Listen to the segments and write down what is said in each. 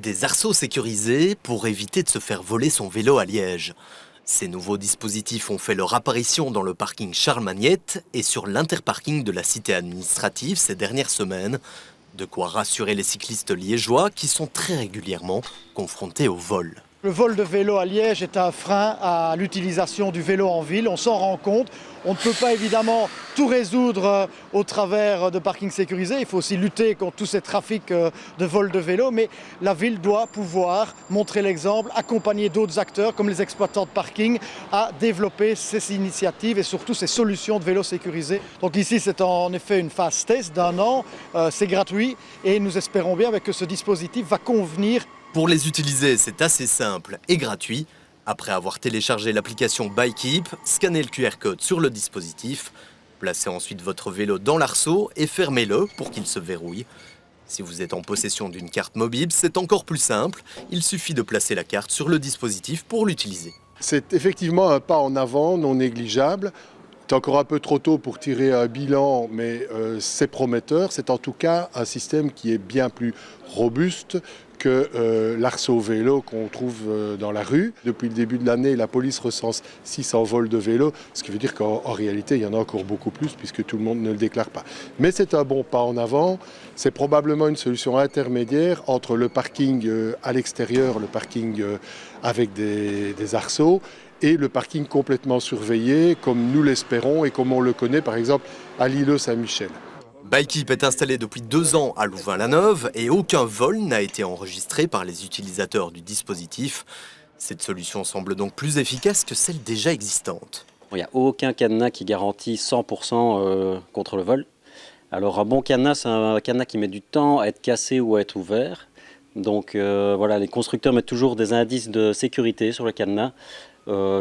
Des arceaux sécurisés pour éviter de se faire voler son vélo à Liège. Ces nouveaux dispositifs ont fait leur apparition dans le parking Charles-Magnette et sur l'interparking de la cité administrative ces dernières semaines. De quoi rassurer les cyclistes liégeois qui sont très régulièrement confrontés au vol. Le vol de vélo à Liège est un frein à l'utilisation du vélo en ville, on s'en rend compte. On ne peut pas évidemment tout résoudre au travers de parkings sécurisés, il faut aussi lutter contre tous ces trafics de vol de vélo, mais la ville doit pouvoir montrer l'exemple, accompagner d'autres acteurs comme les exploitants de parking à développer ces initiatives et surtout ces solutions de vélo sécurisés. Donc ici c'est en effet une phase test d'1 an, c'est gratuit et nous espérons bien que ce dispositif va convenir. Pour les utiliser, c'est assez simple et gratuit. Après avoir téléchargé l'application Bikekeep, scannez le QR code sur le dispositif, placez ensuite votre vélo dans l'arceau et fermez-le pour qu'il se verrouille. Si vous êtes en possession d'une carte mobile, c'est encore plus simple. Il suffit de placer la carte sur le dispositif pour l'utiliser. C'est effectivement un pas en avant non négligeable. C'est encore un peu trop tôt pour tirer un bilan, mais c'est prometteur. C'est en tout cas un système qui est bien plus robuste que l'arceau vélo qu'on trouve dans la rue. Depuis le début de l'année, la police recense 600 vols de vélos, ce qui veut dire qu'en réalité, il y en a encore beaucoup plus puisque tout le monde ne le déclare pas. Mais c'est un bon pas en avant. C'est probablement une solution intermédiaire entre le parking à l'extérieur, le parking avec des arceaux, et le parking complètement surveillé, comme nous l'espérons et comme on le connaît par exemple à Lilleux-Saint-Michel. Bikekeep est installé depuis 2 ans à Louvain-la-Neuve et aucun vol n'a été enregistré par les utilisateurs du dispositif. Cette solution semble donc plus efficace que celle déjà existante. Il n'y a aucun cadenas qui garantit 100% contre le vol. Alors un bon cadenas, c'est un cadenas qui met du temps à être cassé ou à être ouvert. Donc voilà, les constructeurs mettent toujours des indices de sécurité sur le cadenas.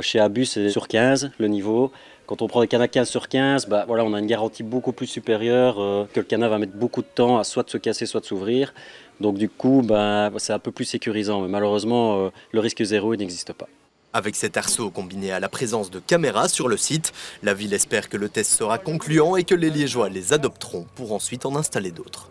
Chez Abus, c'est sur 15 le niveau. Quand on prend des cadenas 15 sur 15, voilà, on a une garantie beaucoup plus supérieure que le cadenas va mettre beaucoup de temps à soit de se casser, soit de s'ouvrir. Donc du coup, c'est un peu plus sécurisant. Mais malheureusement, le risque zéro, il n'existe pas. Avec cet arceau combiné à la présence de caméras sur le site, la ville espère que le test sera concluant et que les Liégeois les adopteront pour ensuite en installer d'autres.